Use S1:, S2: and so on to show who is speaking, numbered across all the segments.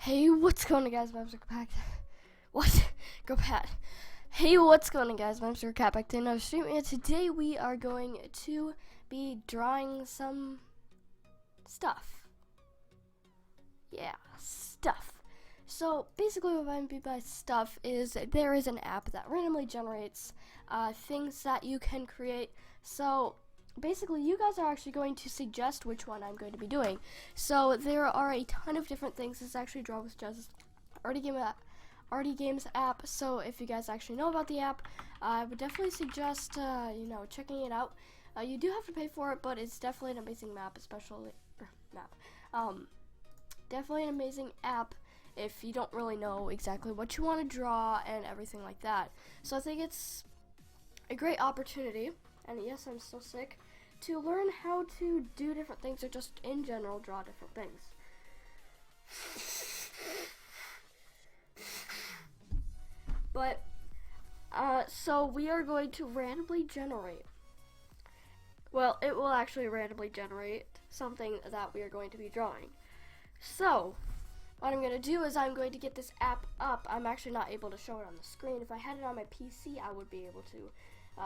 S1: Hey, what's going on, guys? My name's Girlcatlove. What? Girlcat. Hey, what's going on, guys? My name's Girlcatlove. I'm streaming, and today we are going to be drawing some stuff. Yeah, stuff. So basically, what I mean by stuff is there is an app that randomly generates things that you can create. So basically, you guys are actually going to suggest which one I'm going to be doing. So there are a ton of different things. This is actually Draw with Just Arty Games app. So if you guys actually know about the app, I would definitely suggest checking it out. You do have to pay for it, but it's definitely an amazing definitely an amazing app if you don't really know exactly what you want to draw and everything like that. So I think it's a great opportunity, and yes, I'm still sick, to learn how to do different things or just in general draw different things. But so we are going to randomly generate, well, it will actually randomly generate something that we are going to be drawing. So what I'm going to do is I'm going to get this app up. I'm actually not able to show it on the screen. If I had it on my PC, I would be able to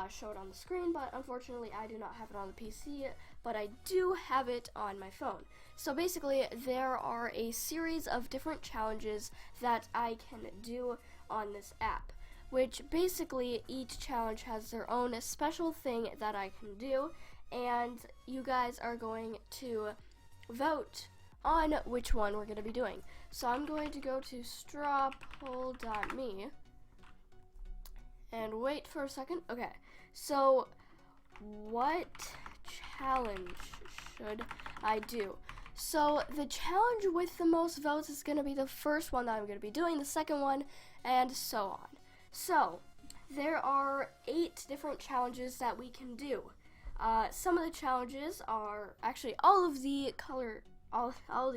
S1: show it on the screen, but unfortunately I do not have it on the PC, but I do have it on my phone. So basically there are a series of different challenges that I can do on this app, which basically each challenge has their own special thing that I can do, and you guys are going to vote on which one we're going to be doing. So I'm going to go to strawpoll.me and wait for a second. Okay, so what challenge should I do? So the challenge with the most votes is going to be the first one that I'm going to be doing, the second one, and so on. So there are 8 different challenges that we can do. Some of the challenges are actually all of the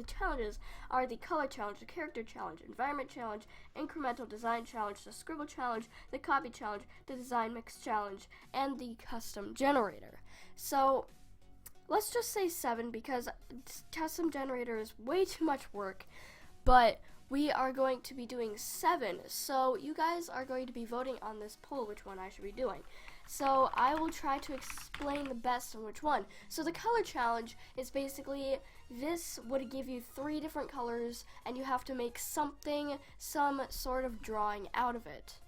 S1: challenges are the color challenge, the character challenge, environment challenge, incremental design challenge, the scribble challenge, the copy challenge, the design mix challenge, and the custom generator. So let's just say 7 because custom generator is way too much work, but we are going to be doing 7. So you guys are going to be voting on this poll which one I should be doing. So I will try to explain the best on which one. So the color challenge is basically, this would give you 3 different colors and you have to make some sort of drawing out of it.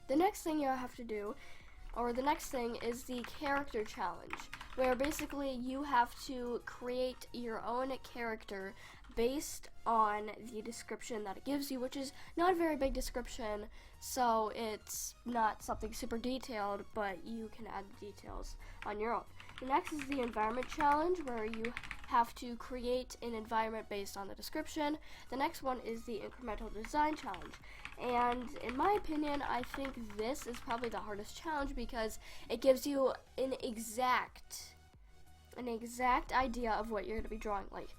S1: The next thing you have to do, or the next thing, is the character challenge, where basically you have to create your own character based on the description that it gives you, which is not a very big description, so it's not something super detailed, but you can add the details on your own. The next is the environment challenge, where you have to create an environment based on the description. The next one is the incremental design challenge, and in my opinion, I think this is probably the hardest challenge because it gives you an exact idea of what you're going to be drawing, like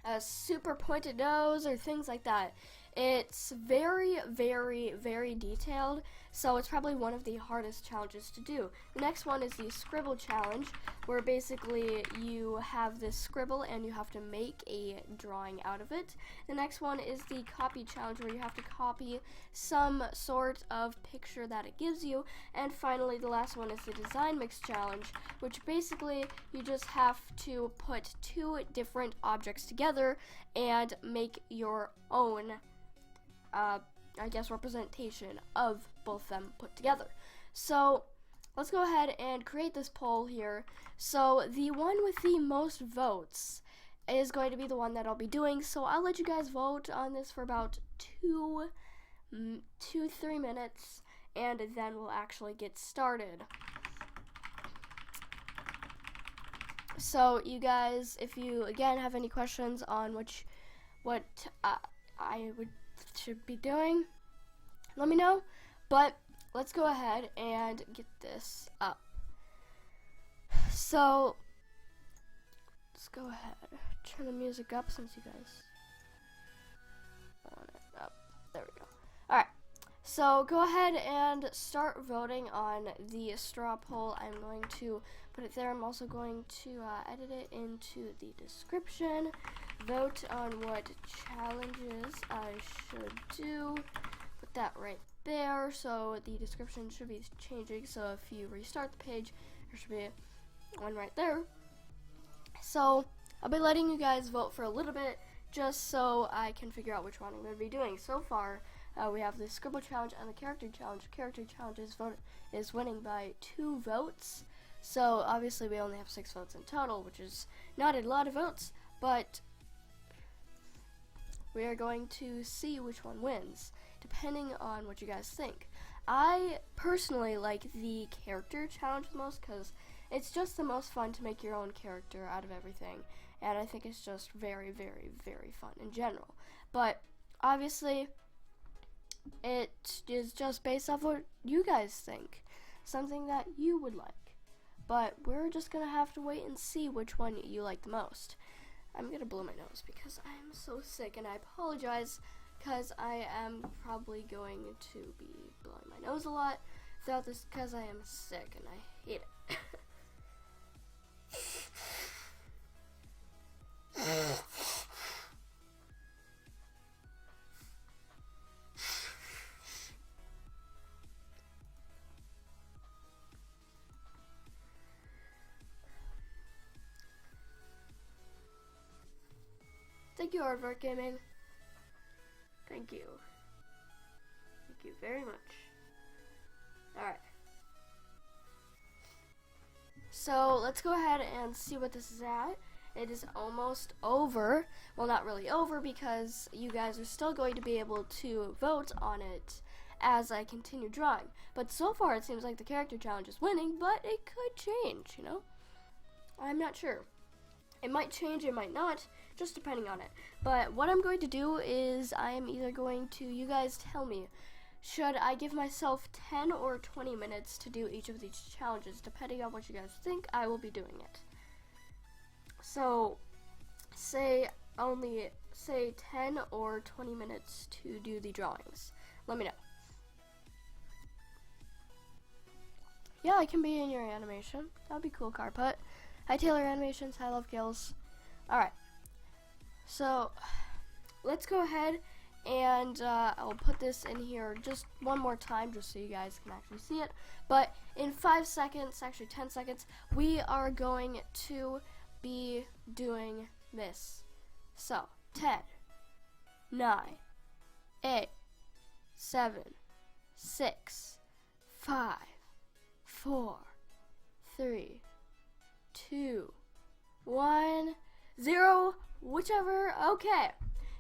S1: a super pointed nose or things like that. It's very, very, very detailed, so it's probably one of the hardest challenges to do. The next one is the Scribble challenge, where basically you have this scribble and you have to make a drawing out of it. The next one is the copy challenge, where you have to copy some sort of picture that it gives you. And finally, the last one is the design mix challenge, which basically you just have to put 2 different objects together and make your own representation of both them put together. So let's go ahead and create this poll here. So the one with the most votes is going to be the one that I'll be doing. So I'll let you guys vote on this for about 2-3 minutes, and then we'll actually get started. So you guys, if you again have any questions on what I should be doing, let me know. But let's go ahead and get this up. So let's go ahead, turn the music up since you guys want it up. There we go. Alright, so go ahead and start voting on the straw poll. I'm going to put it there. I'm also going to edit it into the description. vote on what challenges I should do. Put that right there, so the description should be changing. So if you restart the page, there should be one right there. So I'll be letting you guys vote for a little bit, just so I can figure out which one I'm going to be doing. So far, we have the Scribble challenge and the character challenge. Character challenge is winning by 2 votes. So obviously we only have 6 votes in total, which is not a lot of votes, but we are going to see which one wins, depending on what you guys think. I personally like the character challenge the most because it's just the most fun to make your own character out of everything, and I think it's just very, very, very fun in general. But obviously, it is just based off what you guys think, something that you would like. But we're just gonna have to wait and see which one you like the most. I'm gonna blow my nose because I'm so sick, and I apologize because I am probably going to be blowing my nose a lot throughout this because I am sick and I hate it. Thank you, Aardvark Gaming. Thank you. Thank you very much. Alright. So let's go ahead and see what this is at. It is almost over. Well, not really over because you guys are still going to be able to vote on it as I continue drawing. But so far it seems like the character challenge is winning, but it could change, you know? I'm not sure. It might change, it might not, just depending on it. But what I'm going to do is I am either going to, you guys tell me, should I give myself 10 or 20 minutes to do each of these challenges? Depending on what you guys think, I will be doing it. So, say 10 or 20 minutes to do the drawings. Let me know. Yeah, I can be in your animation. That would be cool, Carput. Hi, Taylor Animations. Hi, Love Gills. Alright. So, let's go ahead and I'll put this in here just one more time just so you guys can actually see it. But in 5 seconds, actually 10 seconds, we are going to be doing this. So, 10, 9, 8, 7, 6, 5, 4, 3, 2, 1, 0, whichever. Okay,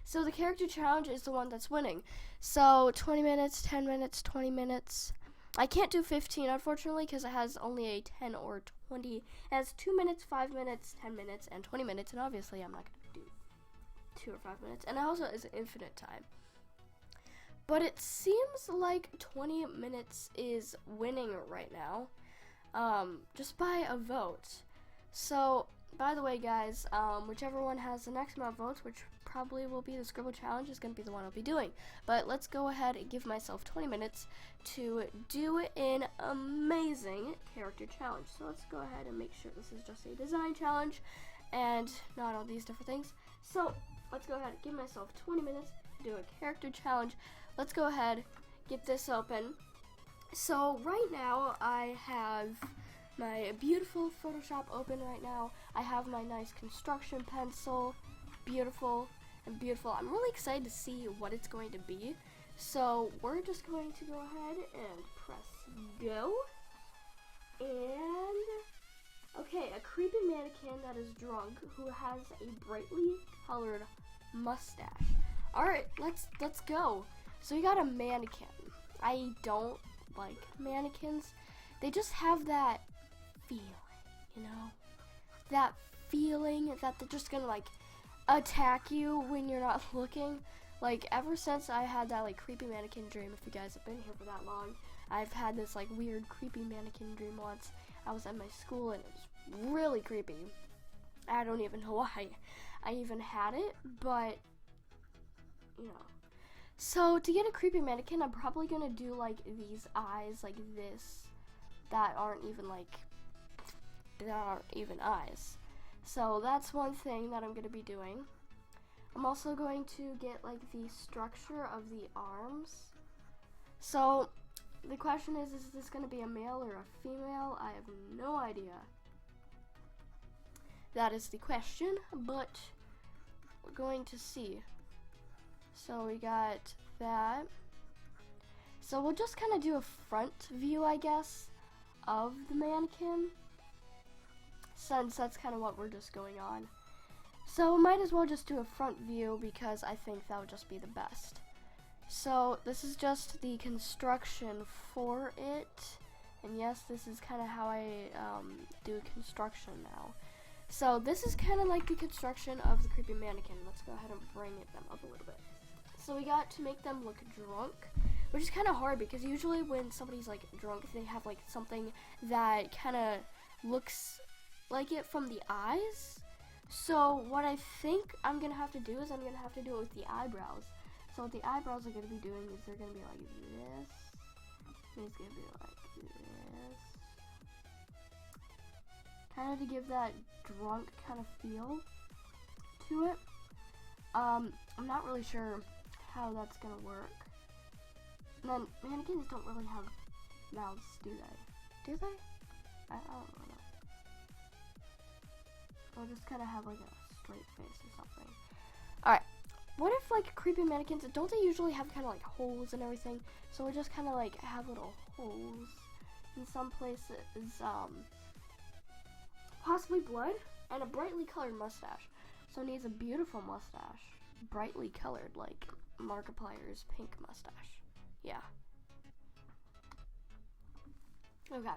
S1: so the character challenge is the one that's winning. So 20 minutes, 10 minutes, 20 minutes. I can't do 15 unfortunately because it has only a 10 or 20. It has 2 minutes, 5 minutes, 10 minutes, and 20 minutes, and obviously I'm not going to do 2 or 5 minutes. And it also is infinite time. But it seems like 20 minutes is winning right now, just by a vote. So, by the way, guys, whichever one has the next amount of votes, which probably will be the Scribble challenge, is going to be the one I'll be doing. But let's go ahead and give myself 20 minutes to do an amazing character challenge. So let's go ahead and make sure this is just a design challenge and not all these different things. So let's go ahead and give myself 20 minutes to do a character challenge. Let's go ahead, get this open. So right now I have my beautiful Photoshop open right now. I have my nice construction pencil, beautiful and beautiful. I'm really excited to see what it's going to be. So we're just going to go ahead and press go. And okay, a creepy mannequin that is drunk who has a brightly colored mustache. Alright, let's go. So we got a mannequin. I don't like mannequins. They just have that feeling, you know? That feeling that they're just gonna like attack you when you're not looking. Like ever since I had that like creepy mannequin dream, if you guys have been here for that long, I've had this like weird creepy mannequin dream once. I was at my school and it was really creepy. I don't even know why I even had it, but you know. So to get a creepy mannequin, I'm probably gonna do like these eyes like this that aren't even eyes. So that's one thing that I'm gonna be doing. I'm also going to get like the structure of the arms. So the question is this going to be a male or a female? I have no idea. That is the question, but we're going to see. So we got that. So we'll just kind of do a front view, I guess, of the mannequin, since that's kind of what we're just going on. So might as well just do a front view because I think that would just be the best. So this is just the construction for it, and yes, this is kind of how I do construction now. So this is kind of like the construction of the creepy mannequin. Let's go ahead and bring them up a little bit. So we got to make them look drunk, which is kind of hard because usually when somebody's like drunk, they have like something that kind of looks like it from the eyes. So what I think I'm gonna have to do is I'm gonna have to do it with the eyebrows. So what the eyebrows are gonna be doing is they're gonna be like this, and it's gonna be like this, kind of to give that drunk kind of feel to it. I'm not really sure how that's gonna work. And then mannequins don't really have mouths, do they? Do they? I don't really know. I'll just kind of have like a straight face or something. Alright, what if like creepy mannequins, don't they usually have kind of like holes and everything? So we just kind of like have little holes in some places, possibly blood, and a brightly colored mustache. So it needs a beautiful mustache, brightly colored, like Markiplier's pink mustache. Yeah. Okay.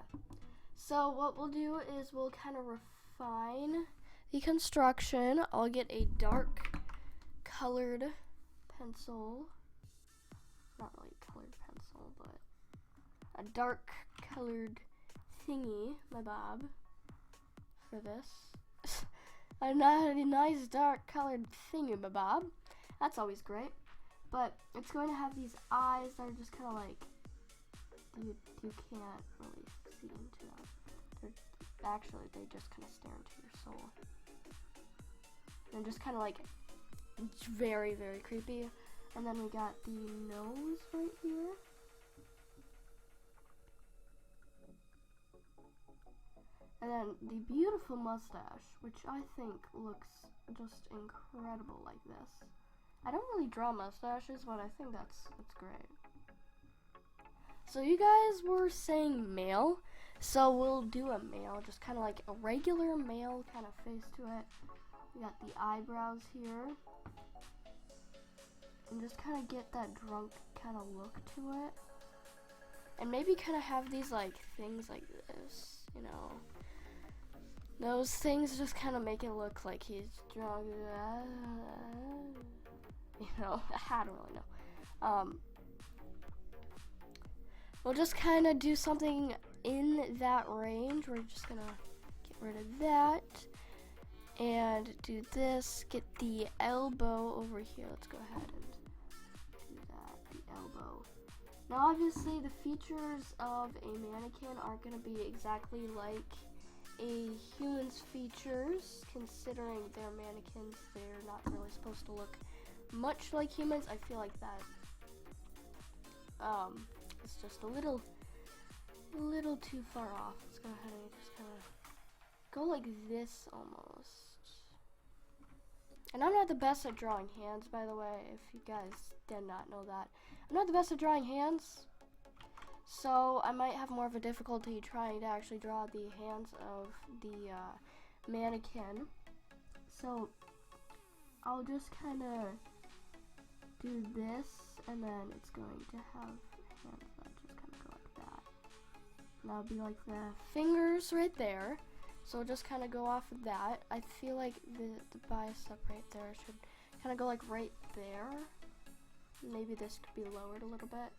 S1: So what we'll do is we'll kind of refine the construction. I'll get a dark colored pencil. Not really colored pencil, but a dark colored thingy, my bob, for this. A nice dark colored thingy, my bob. That's always great. But it's going to have these eyes that are just kind of like, you can't really see into them. Actually, they just kind of stare into your soul. And just kind of like, it's very, very creepy. And then we got the nose right here. And then the beautiful mustache, which I think looks just incredible like this. I don't really draw mustaches, but I think that's great. So you guys were saying male, so we'll do a male, just kind of like a regular male kind of face to it. We got the eyebrows here, and just kind of get that drunk kind of look to it. And maybe kind of have these like things like this, you know. Those things just kind of make it look like he's drunk. You know, I don't really know. We'll just kind of do something in that range. We're just gonna get rid of that and do this. Get the elbow over here. Let's go ahead and do that. The elbow. Now, obviously, the features of a mannequin aren't gonna be exactly like a human's features, considering they're mannequins. They're not really supposed to look much like humans. I feel like that it's just a little too far off. Let's go ahead and just kind of go like this almost. And I'm not the best at drawing hands, by the way, if you guys did not know that. I'm not the best at drawing hands, so I might have more of a difficulty trying to actually draw the hands of the mannequin. So I'll just kind of do this, and then it's going to have hands that just kind of go like that. And that'll be like the fingers right there. So just kind of go off of that. I feel like the bicep right there should kind of go like right there. Maybe this could be lowered a little bit.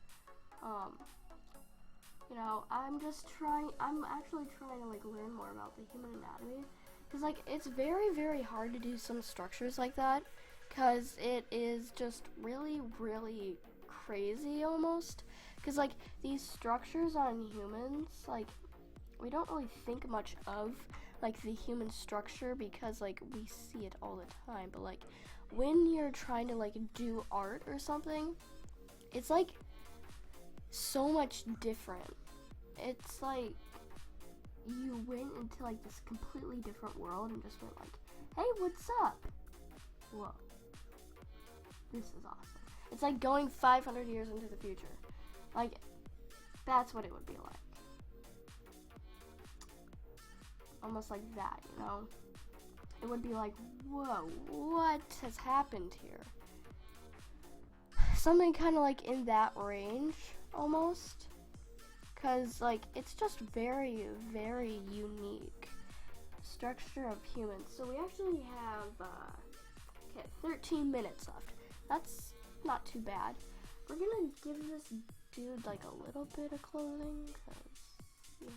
S1: You know, I'm actually trying to like learn more about the human anatomy, because like it's very, very hard to do some structures like that, because it is just really, really crazy almost. Because like these structures on humans, like we don't really think much of like the human structure because like we see it all the time. But like when you're trying to like do art or something, it's like so much different. It's like you went into like this completely different world and just went like, hey, what's up? Whoa, this is awesome. It's like going 500 years into the future. Like, that's what it would be like. Almost like that, you know? It would be like, whoa, what has happened here? Something kind of like in that range, almost. Because, like, it's just very, very unique structure of humans. So we actually have, 13 minutes left. That's not too bad. We're gonna give this dude, like, a little bit of clothing, because, yeah.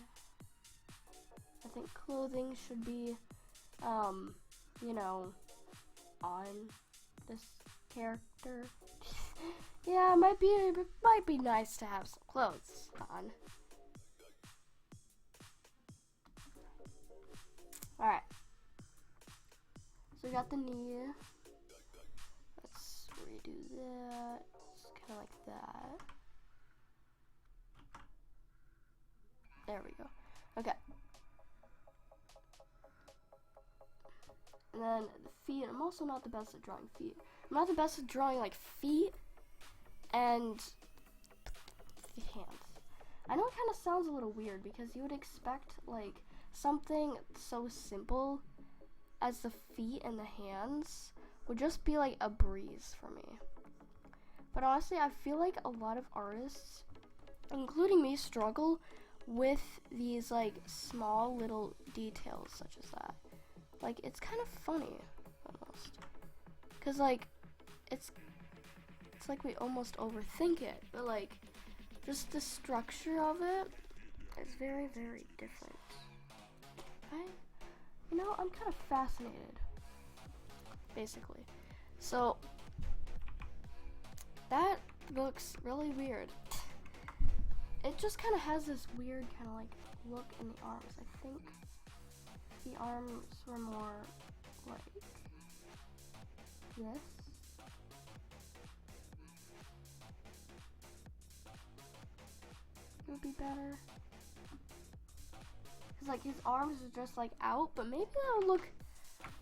S1: I think clothing should be, you know, on this character. Yeah, it might be nice to have some clothes on. Alright. So we got the knee. Let's redo that. It's kind of like that. There we go. Okay. And then the feet. I'm also not the best at drawing feet. I'm not the best at drawing like feet and the hands. I know it kind of sounds a little weird because you would expect like something so simple as the feet and the hands would just be like a breeze for me. But honestly, I feel like a lot of artists, including me, struggle with these like small little details such as that. Like, it's kind of funny almost, cause like it's like we almost overthink it, but like just the structure of it is very, very different. You know, I'm kind of fascinated, basically. So that looks really weird. It just kind of has this weird kind of like look in the arms. I think the arms were more like this. It would be better. Cause like his arms are just like out, but maybe that would look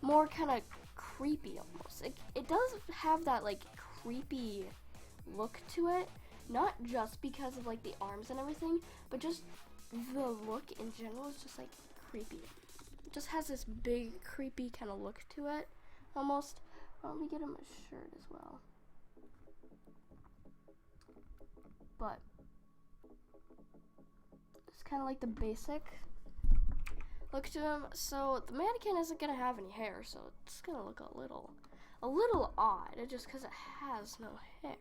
S1: more kind of creepy almost. It does have that like creepy look to it, not just because of like the arms and everything, but just the look in general is just like creepy. It just has this big creepy kind of look to it almost. Let me get him a shirt as well. But it's kind of like the basic look to him. So the mannequin isn't gonna have any hair, so it's gonna look a little odd, just because it has no hair.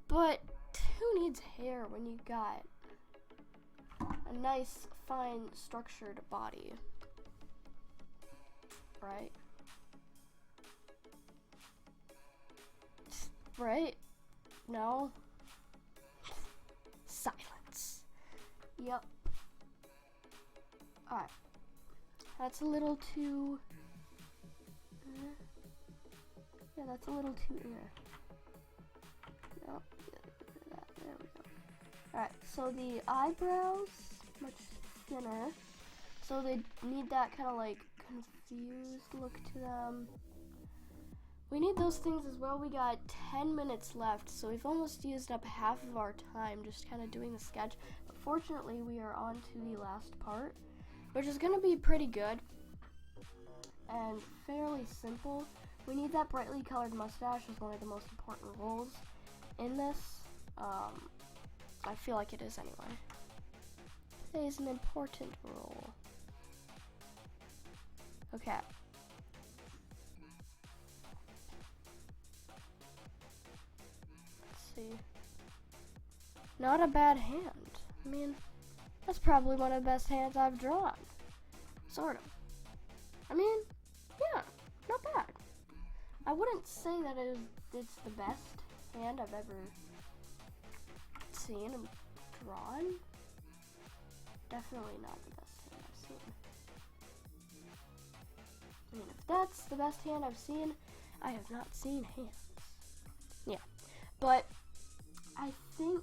S1: But who needs hair when you got a nice, fine, structured body, right? Right? No? Silence. Yep. Alright. That's a little too... yeah, that's a little too... Nope. There we go. Alright, so the eyebrows, much thinner. So they need that kind of like confused look to them. We need those things as well. We got 10 minutes left, so we've almost used up half of our time just kind of doing the sketch. But fortunately, we are on to the last part, which is going to be pretty good and fairly simple. We need that brightly colored mustache as one of the most important roles in this. I feel like it is anyway. It is an important role. Okay. Let's see. Not a bad hand. I mean, that's probably one of the best hands I've drawn. Sort of. I mean, yeah, not bad. I wouldn't say that it's the best hand I've ever seen and drawn. Definitely not the best I mean, if that's the best hand I've seen, I have not seen hands. Yeah, but I think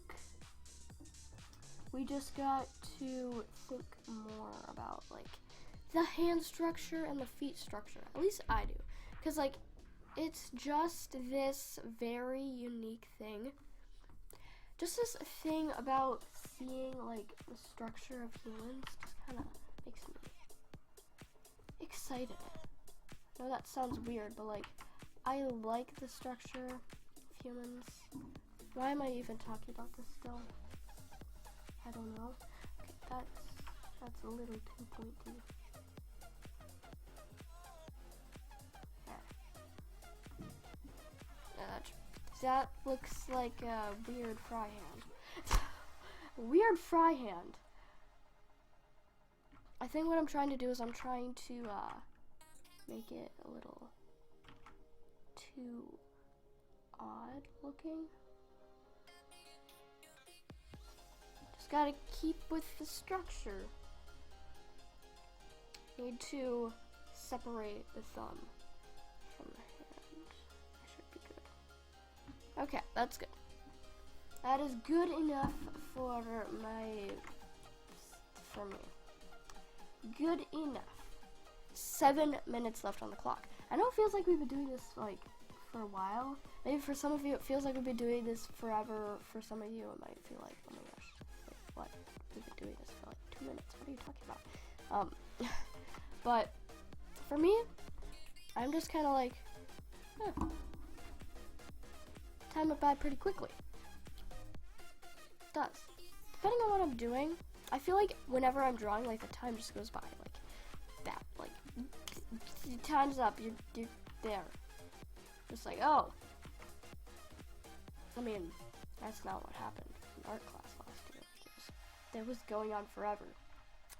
S1: we just got to think more about like the hand structure and the feet structure. At least I do, because like it's just this very unique thing. Just this thing about seeing like the structure of humans just kind of makes me excited. I know that sounds weird, but like I like the structure of humans. Why am I even talking about this still? I don't know. Okay, that's a little too pointy. Okay. That looks like a weird fry hand. Weird fry hand. I think what I'm trying to do is I'm trying to make it a little too odd looking. Just gotta keep with the structure. Need to separate the thumb from the hand. That should be good. Okay, that's good. That is good enough for me. Good enough. 7 minutes left on the clock. I know it feels like we've been doing this like for a while. Maybe for some of you it feels like we've been doing this forever. For some of you it might feel like, oh my gosh, wait, what? We've been doing this for like 2 minutes. What are you talking about? But for me, I'm just kind of like, time went by pretty quickly. It does. Depending on what I'm doing, I feel like whenever I'm drawing, like the time just goes by like that. Like time's up. You're there. Just like, oh. I mean, that's not what happened in art class last year. That was going on forever.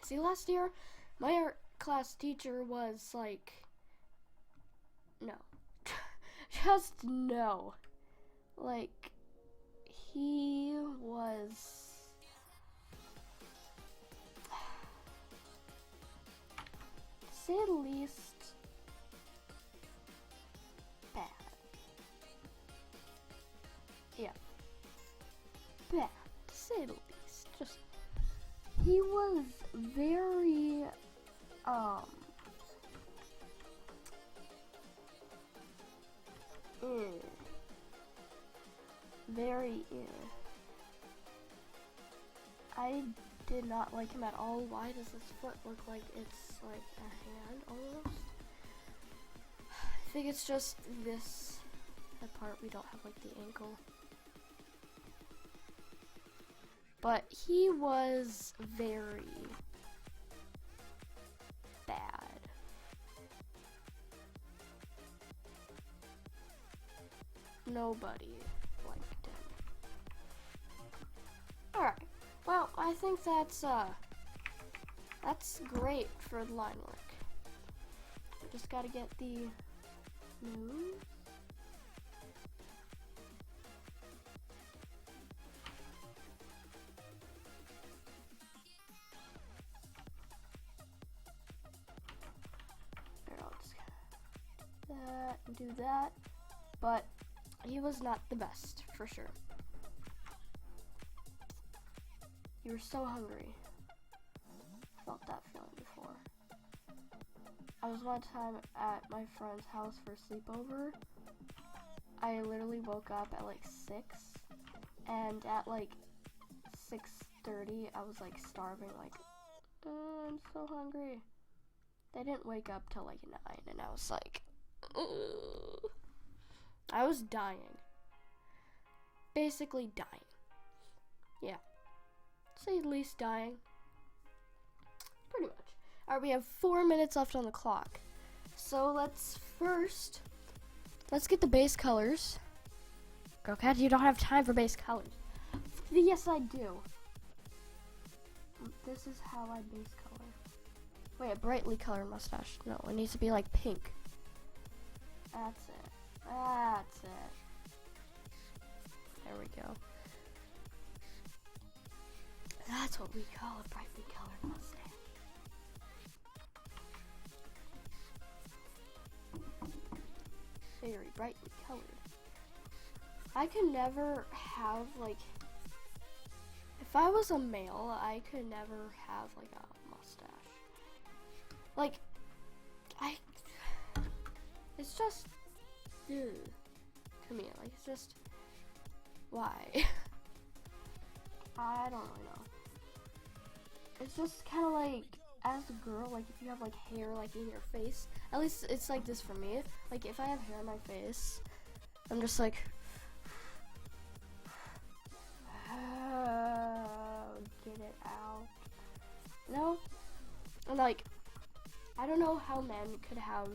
S1: See, last year, my art class teacher was like, no. Just no. Like, he was, to say the least, bad. Yeah. Bad, to say the least. Just, he was very, very I did not like him at all. Why does this foot look like it's like a hand almost? I think it's just this part. We don't have like the ankle. But he was very bad. Nobody liked him. Alright, well, I think that's great for the line work. Just gotta get the nose. Here, I'll just do that, but he was not the best, for sure. You were so hungry. Felt that feeling before. I was one time at my friend's house for a sleepover. I literally woke up at like 6, and at like 6:30, I was like starving, like, I'm so hungry. They didn't wake up till like 9, and I was like, ugh. I was dying. Basically dying. Yeah. Say at least dying. Pretty much. Alright, we have 4 minutes left on the clock. So let's get the base colors. Girlcat, you don't have time for base colors. Yes, I do. This is how I base color. Wait, a brightly colored mustache. No, it needs to be like pink. That's it. That's it. There we go. That's what we call a brightly colored mustache. brightly colored. I could never have, like, if I was a male, I could never have, like, a mustache. Like, it's just, ew, to me, like, it's just, why? I don't really know. It's just kind of like, as a girl, like, if you have, like, hair, like, in your face, at least it's like this for me. Like, if I have hair in my face, I'm just like, get it out. You know? And, like, I don't know how men could have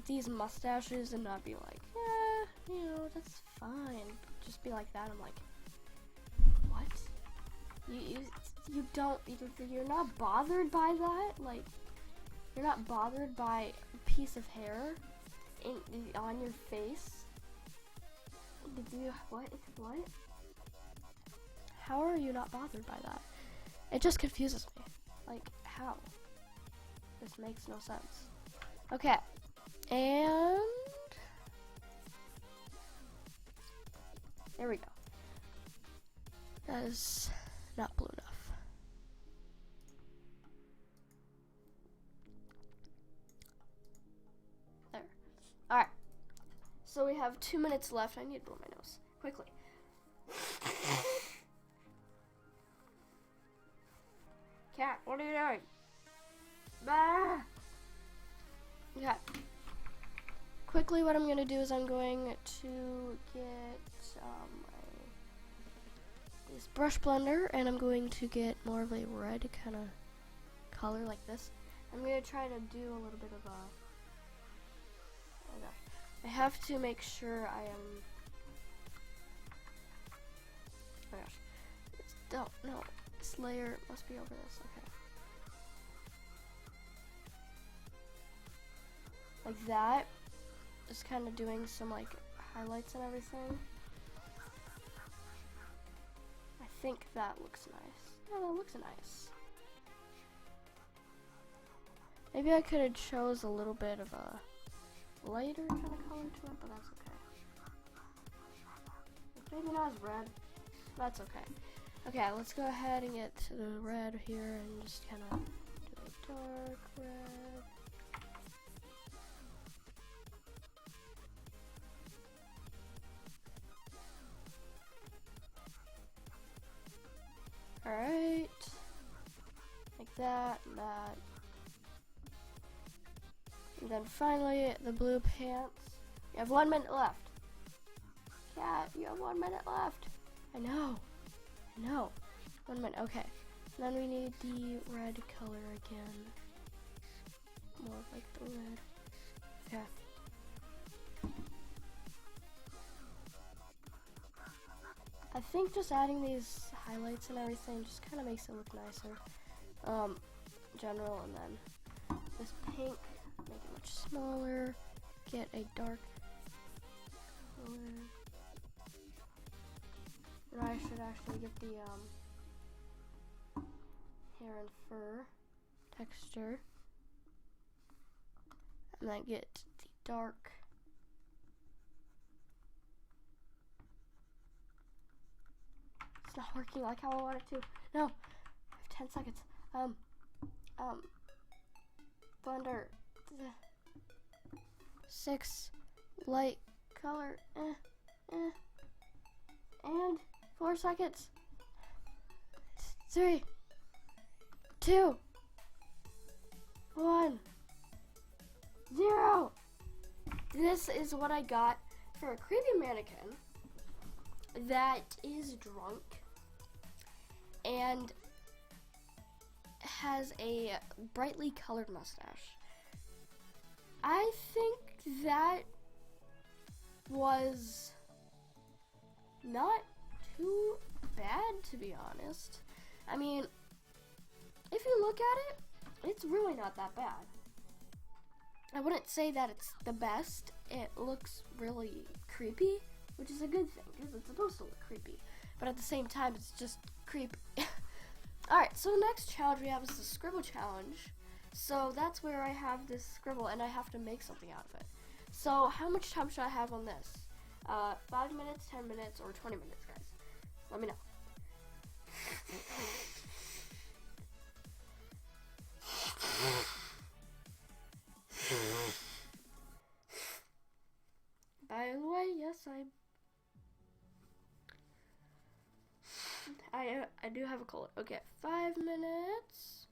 S1: these mustaches and not be like, yeah, you know, that's fine. Just be like that. I'm like, what? You don't, you're not bothered by that? Like, you're not bothered by a piece of hair on your face? What? How are you not bothered by that? It just confuses me. Like, how? This makes no sense. Okay, and there we go. That is not blue enough. There. Alright. So we have 2 minutes left. I need to blow my nose. Quickly. Cat, what are you doing? Bah! Okay. Quickly, what I'm going to do is I'm going to get this brush blender, and I'm going to get more of a red kind of color like this. I'm going to try to do a little bit of a... Okay. I have to make sure I am... Oh my gosh. No. This layer must be over this. Okay. Like that. Just kind of doing some like highlights and everything. I think that looks nice. Yeah, that looks nice. Maybe I could have chose a little bit of a lighter kind of color to it, but that's okay. Maybe not as red. That's okay. Okay, let's go ahead and get to the red here and just kind of do a dark red. Alright. Like that and that. And then finally, the blue pants. You have 1 minute left. Cat, you have 1 minute left. I know. 1 minute, okay. And then we need the red color again. More like the red. Okay. I think just adding these highlights and everything just kind of makes it look nicer. General, and then this pink, make it much smaller. Get a dark color. And I should actually get the hair and fur texture, and then get the dark. It's not working like how I want it to. No, I have 10 seconds. Blender. 6 light color. And 4 seconds. 3, 2, 1, 0. This is what I got for a creepy mannequin that is drunk and has a brightly colored mustache. I think that was not too bad, to be honest. I mean, if you look at it, it's really not that bad. I wouldn't say that it's the best. It looks really creepy, which is a good thing, because it's supposed to look creepy. But at the same time, it's just creepy. Alright, so the next challenge we have is the Scribble challenge. So that's where I have this scribble, and I have to make something out of it. So how much time should I have on this? 5 minutes, 10 minutes, or 20 minutes, guys? Let me know. By the way, yes, I do have a cold. Okay, 5 minutes.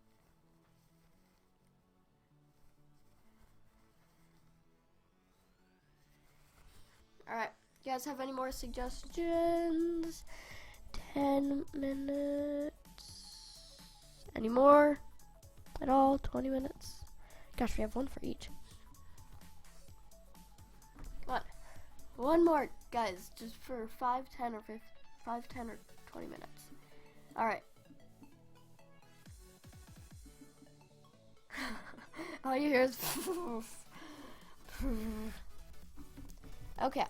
S1: Alright, you guys have any more suggestions? 10 minutes. Any more? At all? 20 minutes? Gosh, we have one for each. Come on. One more, guys, just for 5, 10, or 20 minutes. Alright. All you hear is okay.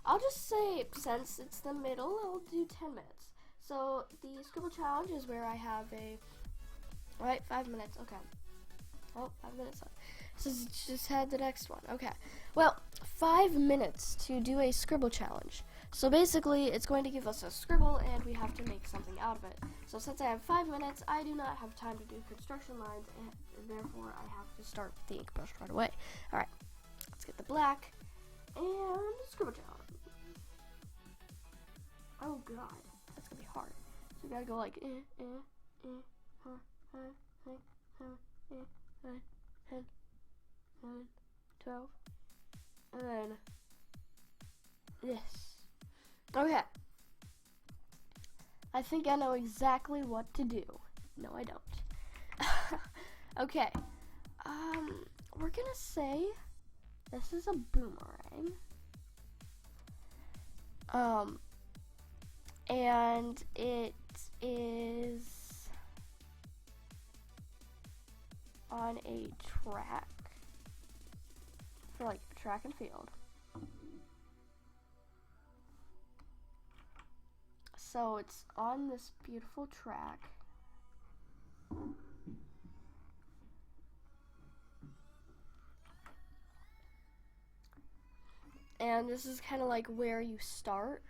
S1: I'll just say, since it's the middle, I'll do 10 minutes. So the Scribble challenge is where I have a, right, 5 minutes, okay. Oh, 5 minutes left. So just had the next one, okay. Well, 5 minutes to do a Scribble challenge. So basically, it's going to give us a scribble, and we have to make something out of it. So since I have 5 minutes, I do not have time to do construction lines, and therefore I have to start with the ink brush right away. Alright, let's get the black, and Scribble challenge. Oh god, that's gonna be hard. So we gotta go like 10, 12, and then this. Okay. I think I know exactly what to do. No, I don't. Okay. We're gonna say this is a boomerang. And it is on a track for like track and field. So it's on this beautiful track. And this is kind of like where you start.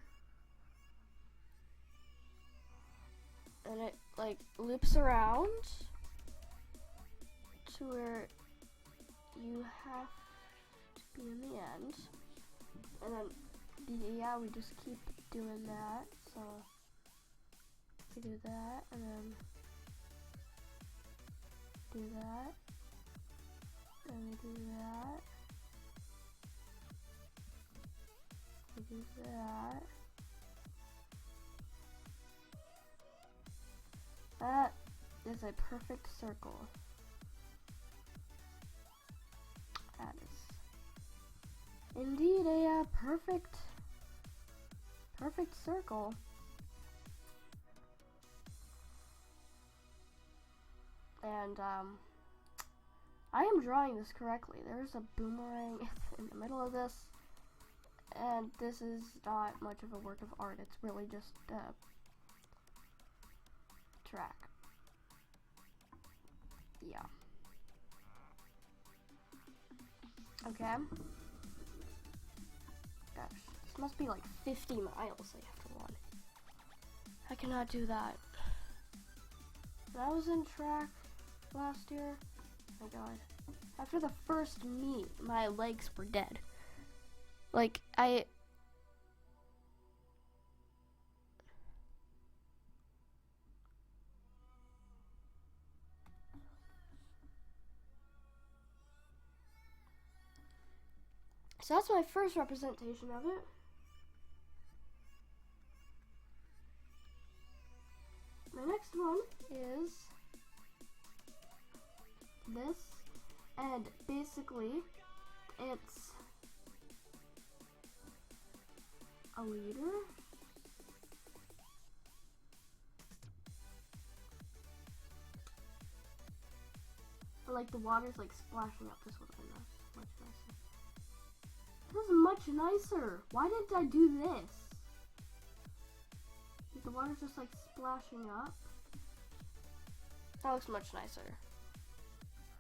S1: And it like loops around to where you have to be in the end. And then, yeah, we just keep doing that. So we do that, and then do that, and we do that, we do that. That is a perfect circle. That is indeed a perfect circle. And I am drawing this correctly. There's a boomerang in the middle of this, and this is not much of a work of art. It's really just a track. Yeah. Okay. Gosh, this must be like 50 miles I have to run. I cannot do that. When I was in track last year, oh my god, after the first meet, my legs were dead. Like, so that's my first representation of it. My next one is this, and basically it's a leader. But like the water's like splashing up. This would have been much nicer. This is much nicer. Why didn't I do this? The water's just like splashing up. That looks much nicer.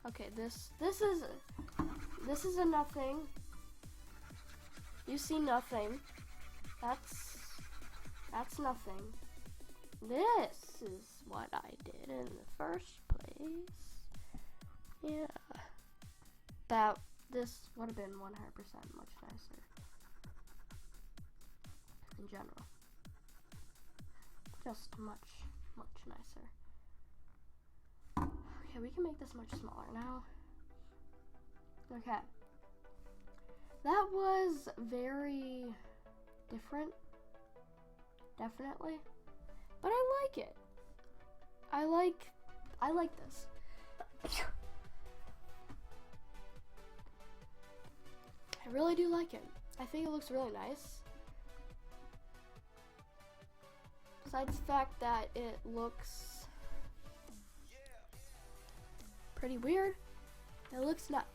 S1: Okay, this is a nothing. You see nothing. That's nothing. This is what I did in the first place. Yeah. This would have been 100% much nicer. In general. Just much nicer. Okay, we can make this much smaller now. Okay. That was very different. Definitely. But I like it. I like this. I really do like it. I think it looks really nice. Besides the fact that it looks pretty weird, it looks nuts.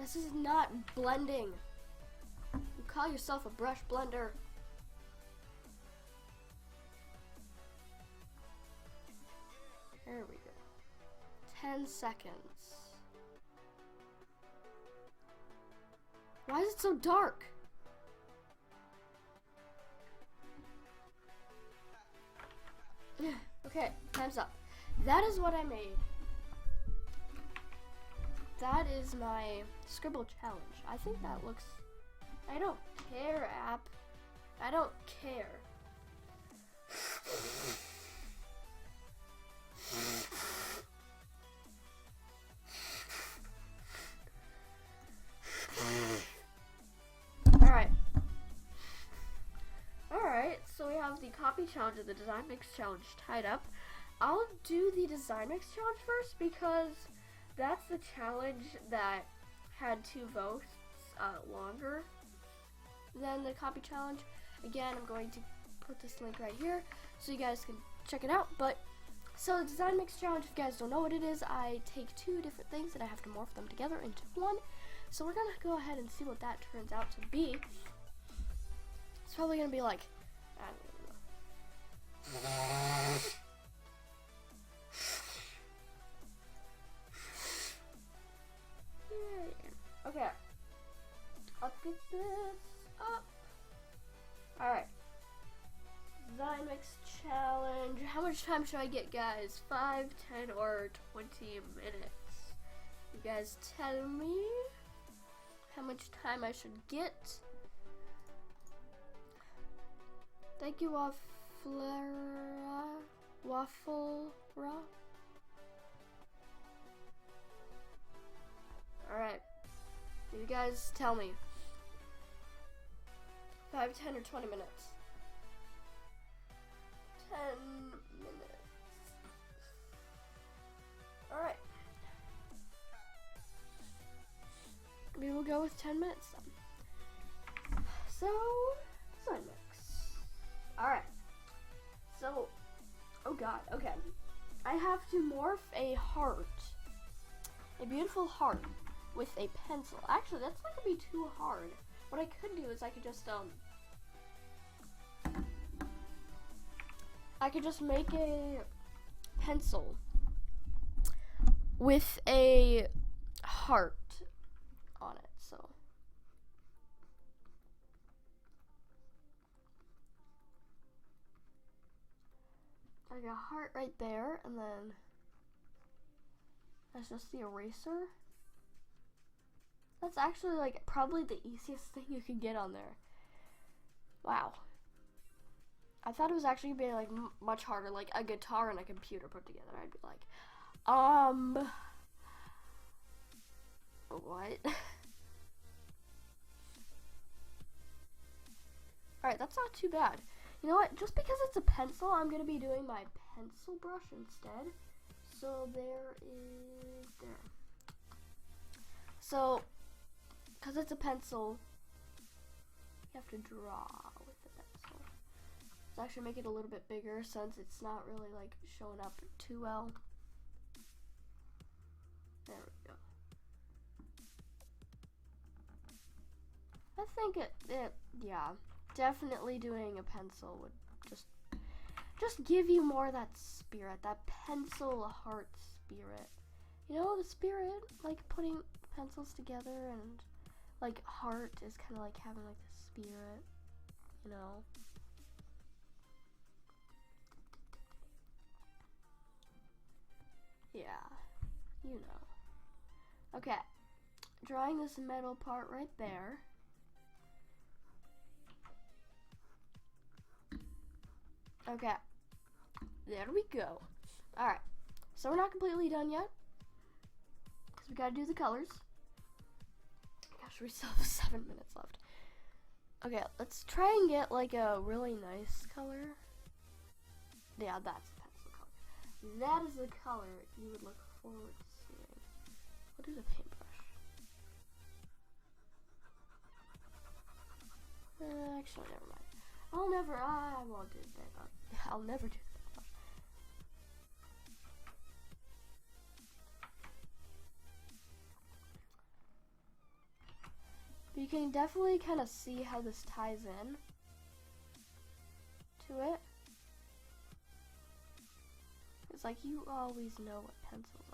S1: This is not blending. You call yourself a brush blender. There we go. 10 seconds. Why is it so dark? Okay, time's up. That is what I made. That is my Scribble challenge. I think that looks... I don't care, app. I don't care. Alright, so we have the copy challenge and the design mix challenge tied up. I'll do the design mix challenge first because that's the challenge that had 2 votes longer than the copy challenge. Again, I'm going to put this link right here so you guys can check it out. But so the design mix challenge, if you guys don't know what it is, I take 2 different things and I have to morph them together into one. So we're gonna go ahead and see what that turns out to be. It's probably gonna be like, I don't know. Okay, I'll get this up. Alright, design mix challenge. How much time should I get, guys? 5, 10, or 20 minutes? You guys tell me how much time I should get. Thank you, Waffle Raw. Alright. You guys tell me. 5, 10, or 20 minutes? 10 minutes. Alright. We will go with 10 minutes then. So, design mix. Alright. So, oh god, okay. I have to morph a heart. A beautiful heart with a pencil. Actually, that's not gonna be too hard. What I could do is I could just make a pencil with a heart on it. So like a heart right there, and then that's just the eraser. That's actually like probably the easiest thing you can get on there. Wow. I thought it was actually gonna be like much harder, like a guitar and a computer put together. I'd be like, what? Alright, that's not too bad. You know what? Just because it's a pencil, I'm gonna be doing my pencil brush instead. So there. So, because it's a pencil, you have to draw with the pencil. Let's actually make it a little bit bigger since it's not really like showing up too well. There we go. I think yeah. definitely doing a pencil would just give you more of that spirit, that pencil heart spirit. You know, the spirit, like putting pencils together, and like heart is kind of like having like the spirit, you know. Yeah, you know. Okay, drawing this metal part right there. Okay, there we go. Alright, so we're not completely done yet, because we gotta do the colors. Gosh, we still have 7 minutes left. Okay, let's try and get like a really nice color. Yeah, that's the pencil color. That is the color you would look forward to seeing. What is a paintbrush? Actually, never mind. I won't do that. I'll never do that. But you can definitely kind of see how this ties in to it. It's like you always know what pencils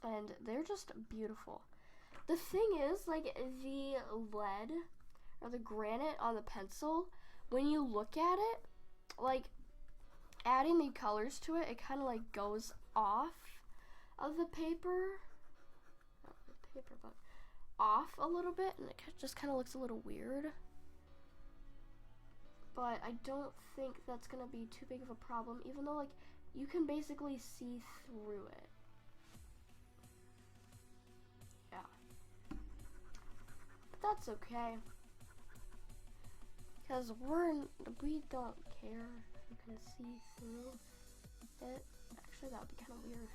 S1: are. And they're just beautiful. The thing is, like, the lead or the granite on the pencil, when you look at it, like, adding the colors to it, it kind of like goes off of the paper, but off a little bit, and it just kind of looks a little weird. But I don't think that's gonna be too big of a problem, even though, like, you can basically see through it. That's okay, because we don't care if you can see through it. Actually, that would be kind of weird.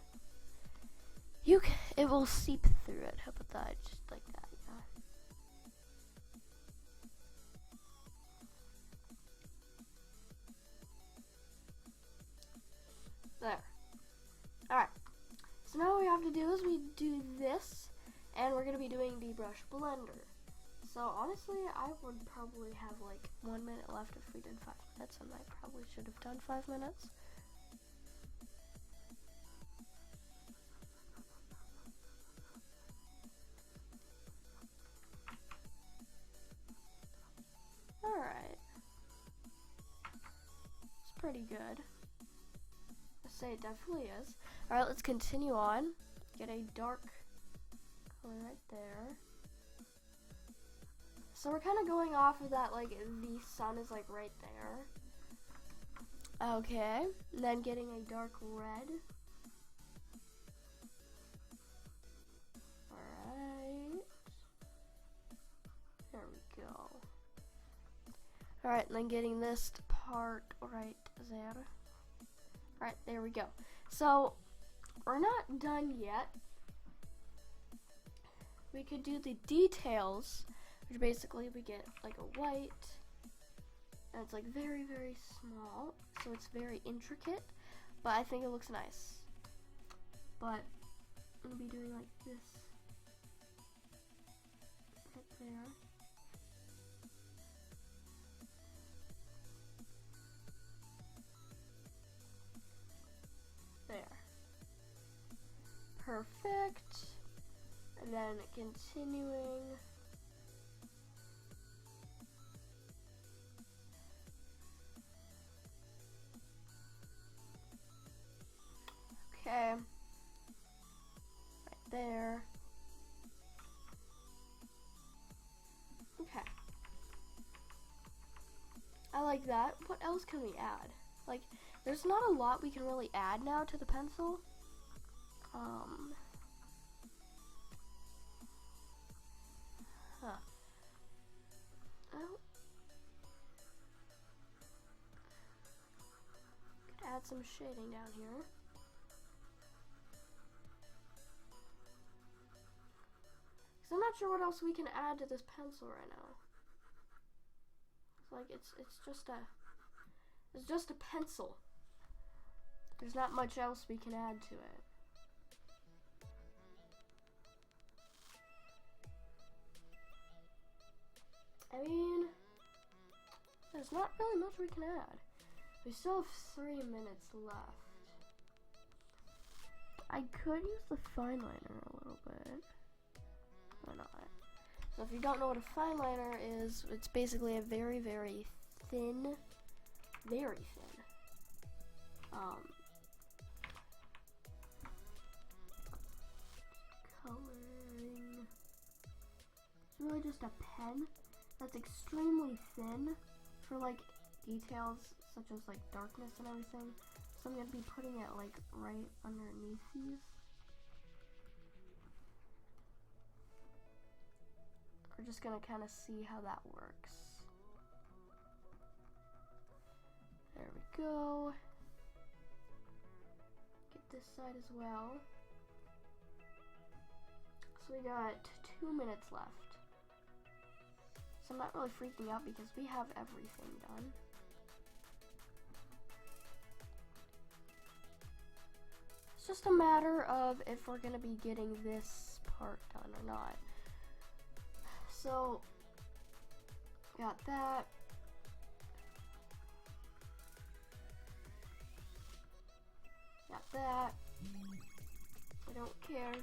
S1: It will seep through it. How about that? Just like that, yeah. There. All right. So now what we have to do is we do this, and we're gonna be doing the brush blender. So honestly, I would probably have like 1 minute left if we did 5 minutes, and I probably should have done 5 minutes. Alright. It's pretty good. I say it definitely is. Alright, let's continue on. Get a dark color right there. So we're kind of going off of that, like, the sun is, like, right there. Okay, and then getting a dark red. Alright. There we go. Alright, and then getting this part right there. Alright, there we go. So, we're not done yet. We could do the details, which basically we get like a white, and it's like very, very small, so it's very intricate, but I think it looks nice. But I'm gonna be doing like this right there. There. Perfect. And then continuing. Okay. Right there. Okay. I like that. What else can we add? Like, there's not a lot we can really add now to the pencil. Could add some shading down here. I'm not sure what else we can add to this pencil right now. It's like it's just a pencil. There's not much else we can add to it. I mean, there's not really much we can add. We still have 3 minutes left. I could use the fine liner a little bit. Why not? So if you don't know what a fine liner is, it's basically a very, very thin, coloring. It's really just a pen that's extremely thin for like details such as like darkness and everything. So I'm gonna be putting it like right underneath these. We're just gonna kind of see how that works. There we go. Get this side as well. So we got 2 minutes left. So I'm not really freaking out because we have everything done. It's just a matter of if we're gonna be getting this part done or not. So, got that. Got that. I don't care.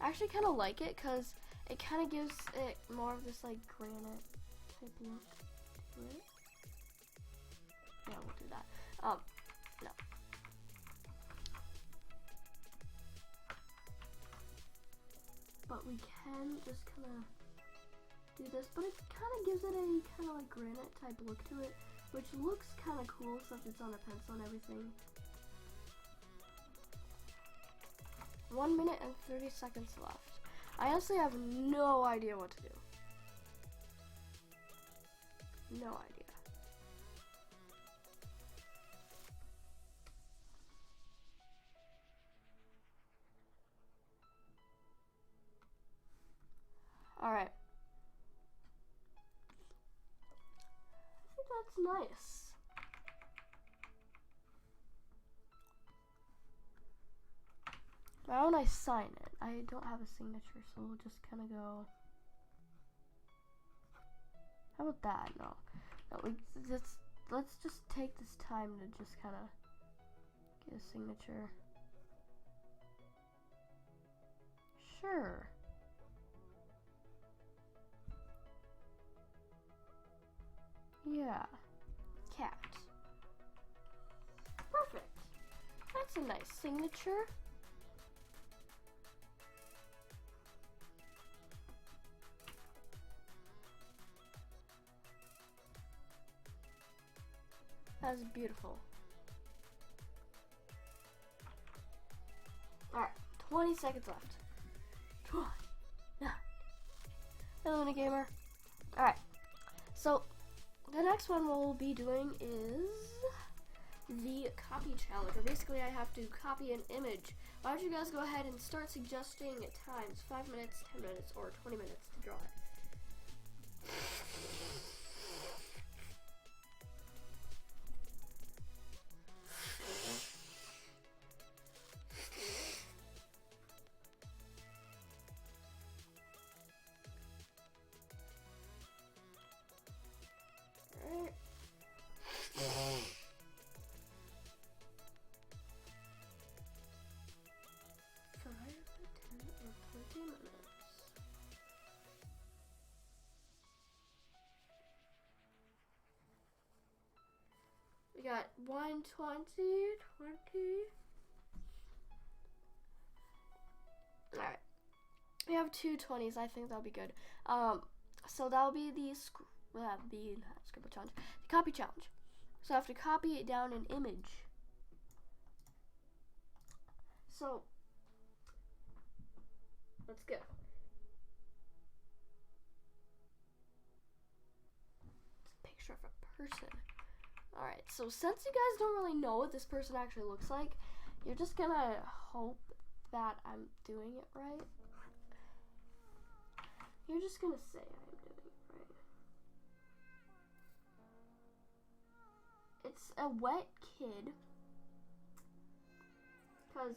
S1: I actually kind of like it because it kind of gives it more of this like granite type look to it. Yeah, we'll do that. No. But we can just kind of do this, but it kind of gives it a kind of like granite type look to it, which looks kind of cool since it's on a pencil and everything. 1 minute and 30 seconds left. I honestly have no idea what to do. No idea. Alright. I think that's nice. Why don't I sign it? I don't have a signature, so we'll just kind of go. How about that? No, let's just take this time to just kind of get a signature. Sure. Yeah. Cat. Perfect. That's a nice signature. That's beautiful. Alright, 20 seconds left. 29. Hello, Luna Gamer. Alright, so the next one we'll be doing is the copy challenge. Or basically, I have to copy an image. Why don't you guys go ahead and start suggesting times? 5 minutes, 10 minutes, or 20 minutes to draw it. We got 120, 20. Alright. We have 2 20s. I think that'll be good. So that'll be the Scribble challenge. The copy challenge. So I have to copy it down an image. So let's go. It's a picture of a person. Alright, so since you guys don't really know what this person actually looks like, you're just gonna hope that I'm doing it right. You're just gonna say I'm doing it right. It's a wet kid, because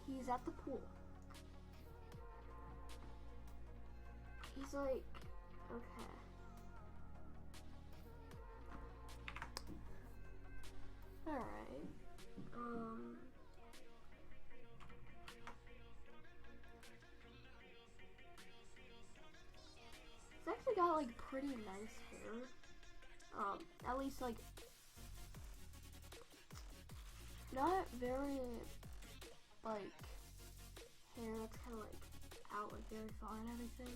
S1: he's at the pool. He's like, okay. Alright. He's actually got like pretty nice hair. At least like not very like hair that's kind of like out like very far and everything.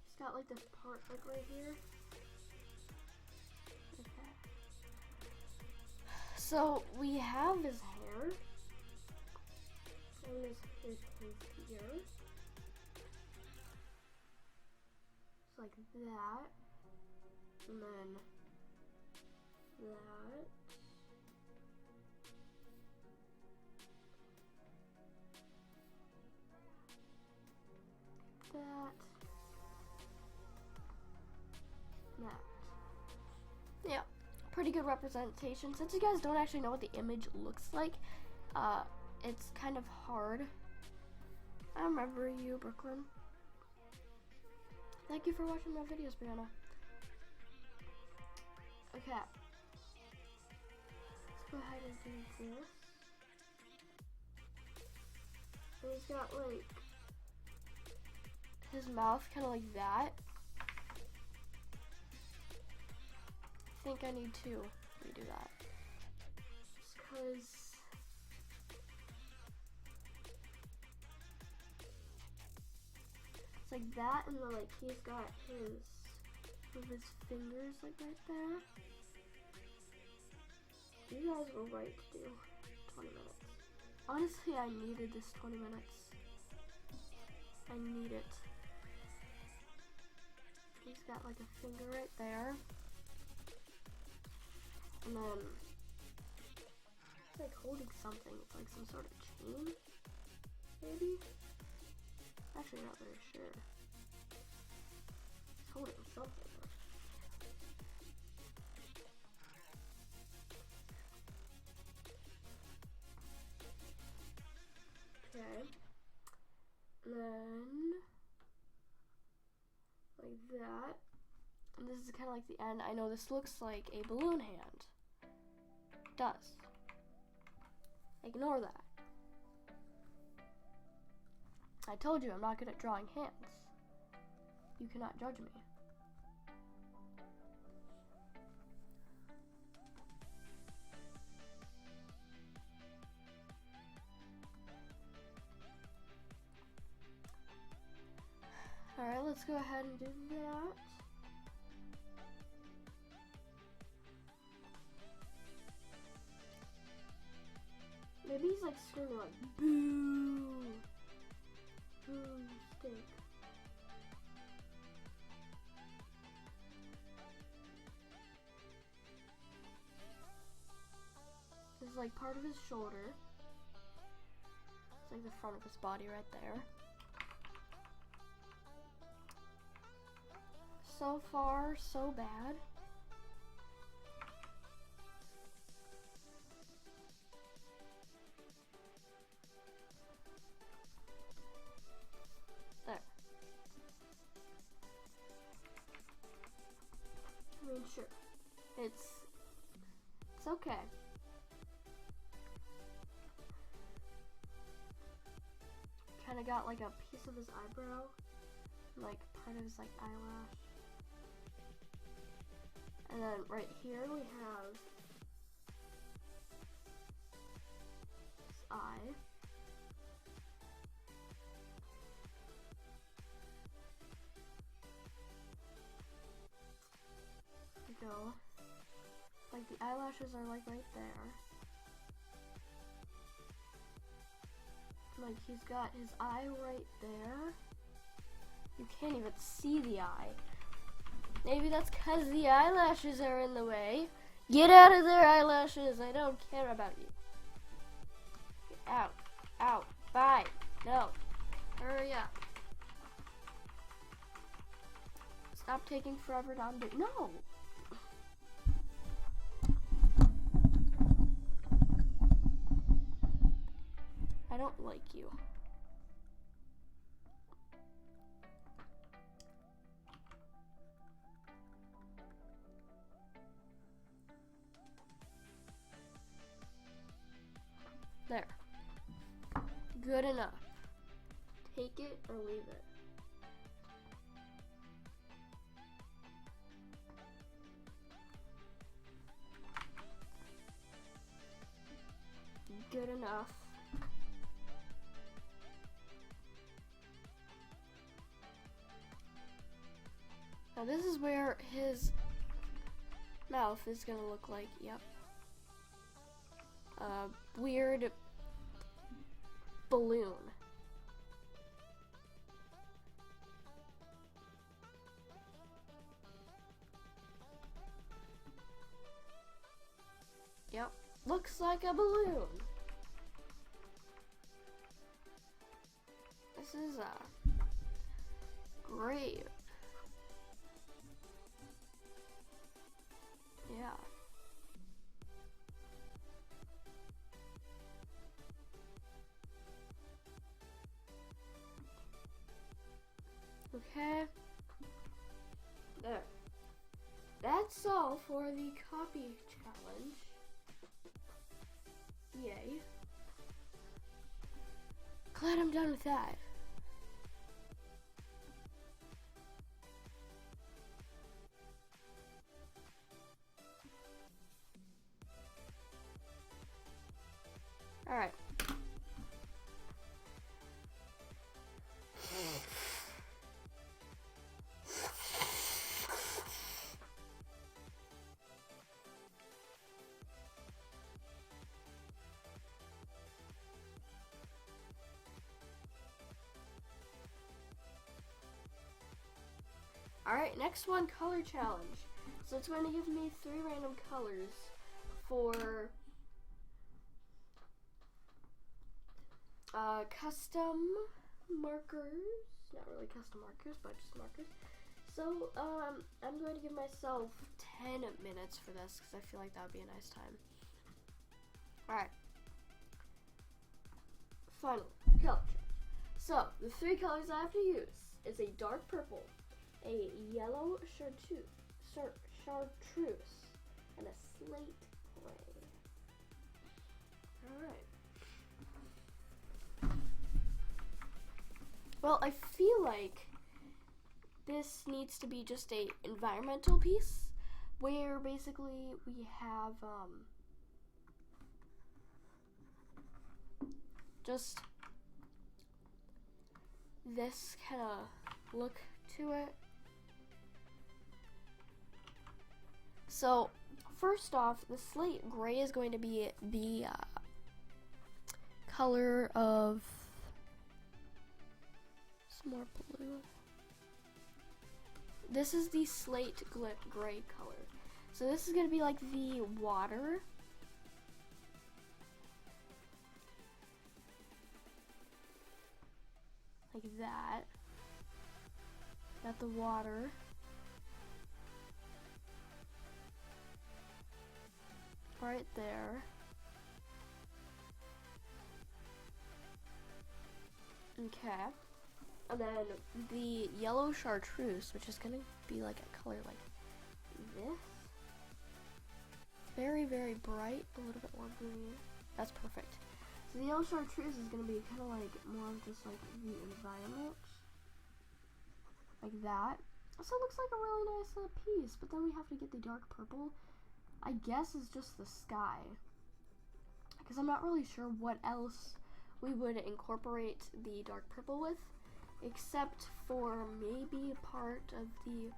S1: He's got like this part like right here. Okay. So we have his hair. And his here. It's like that. And then that. That. Yeah, pretty good representation. Since you guys don't actually know what the image looks like, it's kind of hard. I remember you, Brooklyn. Thank you for watching my videos, Brianna. Okay. Let's go ahead and do this. And he's got like his mouth kind of like that. I think I need to redo that. Just because it's like that, and then like he's got his fingers like right there. You guys were right to do 20 minutes. Honestly, I needed this 20 minutes. I need it. He's got like a finger right there. And then it's like holding something. It's like some sort of chain, maybe? Actually, not very sure. He's holding something. Okay. And then like that. And this is kind of like the end. I know this looks like a balloon hand. It does. Ignore that. I told you I'm not good at drawing hands. You cannot judge me. Alright, let's go ahead and do that. Maybe he's like screaming like, boo! Boo, stink. This is like part of his shoulder. It's like the front of his body right there. So far, so bad. There. I mean, sure. It's okay. Kind of got like a piece of his eyebrow, like part of his like eyelash. And then right here we have his eye. There we go. Like the eyelashes are like right there. Like he's got his eye right there. You can't even see the eye. Maybe that's because the eyelashes are in the way. Get out of there, eyelashes. I don't care about you. Get out. Out. Bye. No. Hurry up. Stop taking forever to undo. No! I don't like you. There. Good enough. Take it or leave it. Good enough. Now this is where his mouth is gonna look like, yep. Weird balloon. Yep, looks like a balloon. This is great. Yeah. Okay. There. That's all for the copy challenge. Yay. Glad I'm done with that. Alright. Alright, next one, color challenge. So it's going to give me 3 random colors for custom markers. Not really custom markers, but just markers. So I'm going to give myself 10 minutes for this because I feel like that would be a nice time. Alright. Final color challenge. So the 3 colors I have to use is a dark purple, a yellow chartreuse, and a slate gray. Alright. Well, I feel like this needs to be just a environmental piece where basically we have just this kind of look to it. So first off, the slate gray is going to be the color of some more blue. This is the slate gray color. So this is going to be like the water. Like that. Got the water. Right there. Okay. And then the yellow chartreuse, which is gonna be like a color like this. Very, very bright, a little bit more green. That's perfect. So the yellow chartreuse is gonna be kind of like more of just like the environment. Like that. So it looks like a really nice piece, but then we have to get the dark purple. I guess is just the sky. Because I'm not really sure what else we would incorporate the dark purple with, except for maybe part of the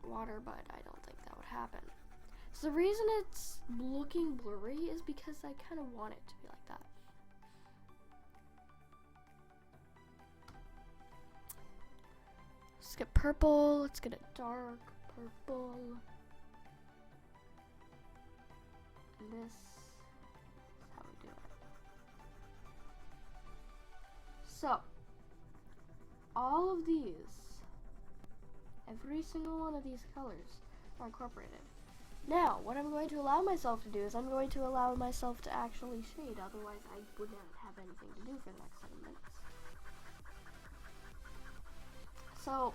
S1: water, but I don't think that would happen. So the reason it's looking blurry is because I kind of want it to be like that. Let's get purple, let's get a dark purple. And this is how we do it. So, all of these Every single one of these colors are incorporated. Now, what I'm going to allow myself to do is I'm going to allow myself to actually shade, otherwise I wouldn't have anything to do for the next 7 minutes. So,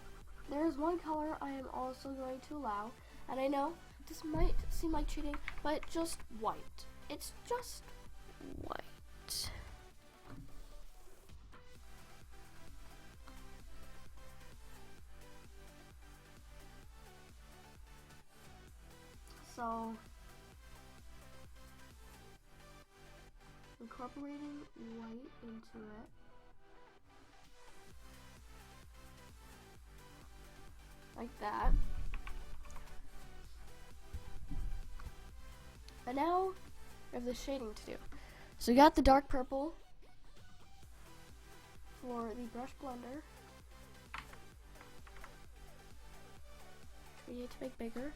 S1: there's one color I am also going to allow, and I know this might seem like cheating, but just white. It's just white. So, incorporating white into it. Like that. And now, we have the shading to do. So we got the dark purple for the brush blender. We need to make bigger.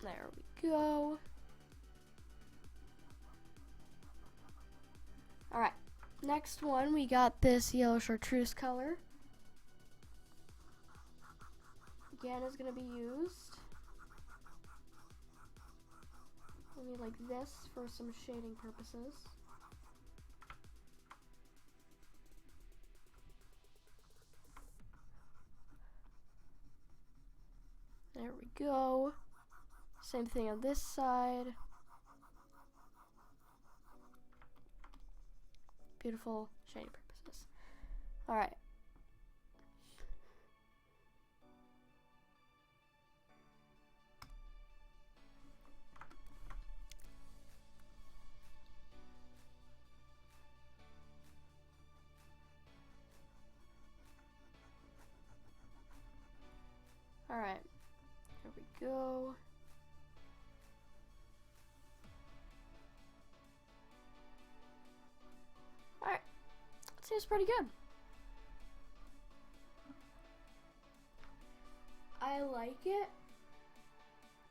S1: There we go. Alright, next one, we got this yellow chartreuse color. Again, is going to be used. We need like this for some shading purposes. There we go. Same thing on this side. Beautiful shading purposes. Alright. Alright. Here we go. Alright. Seems pretty good. I like it.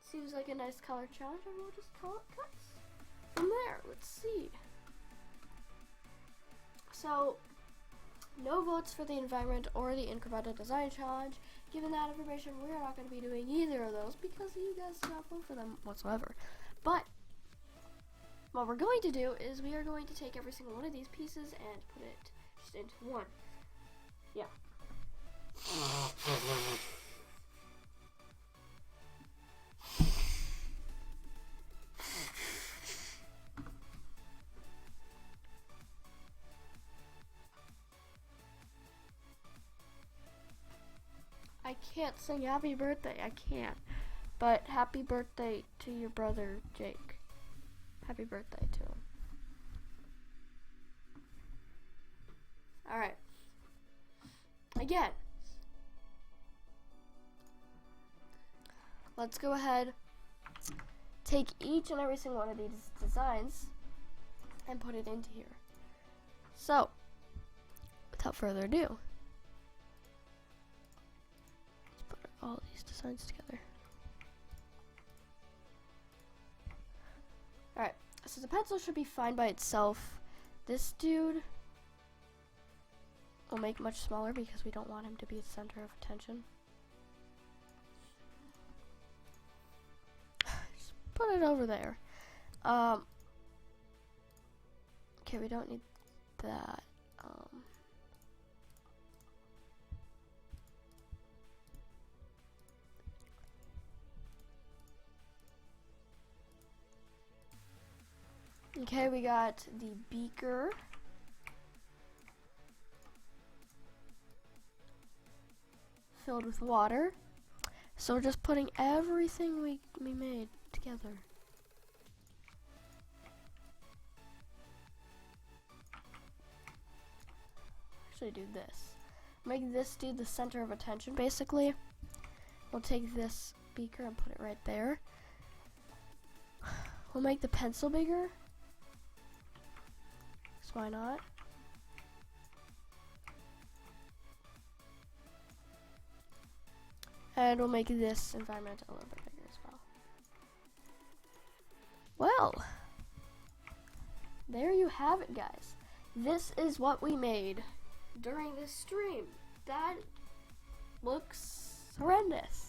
S1: Seems like a nice color challenge, and we'll just call it cuts from there. Let's see. So, no votes for the environment or the incremental design challenge. Given that information, we're not going to be doing either of those because you guys did not vote for them whatsoever. But what we're going to do is we are going to take every single one of these pieces and put it just into one. Yeah. I can't sing happy birthday, I can't. But happy birthday to your brother, Jake. Happy birthday to him. Alright. Again. Let's go ahead, take each and every single one of these designs and put it into here. So, without further ado, all these designs together. Alright, so the pencil should be fine by itself. This dude will make much smaller because we don't want him to be the center of attention. Just put it over there. Okay, we don't need that. Okay, we got the beaker. Filled with water. So we're just putting everything we made together. Actually do this. Make this dude the center of attention, basically. We'll take this beaker and put it right there. We'll make the pencil bigger. Why not? And we'll make this environment a little bit bigger as well. Well, there you have it, guys. This is what we made during this stream. That looks horrendous.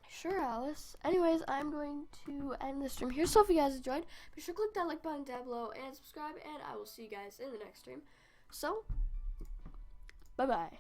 S1: Sure, Alice. Anyways, I'm going to end the stream here. So if you guys enjoyed, be sure to click that like button down below and subscribe, and I will see you guys in the next stream. So, bye-bye.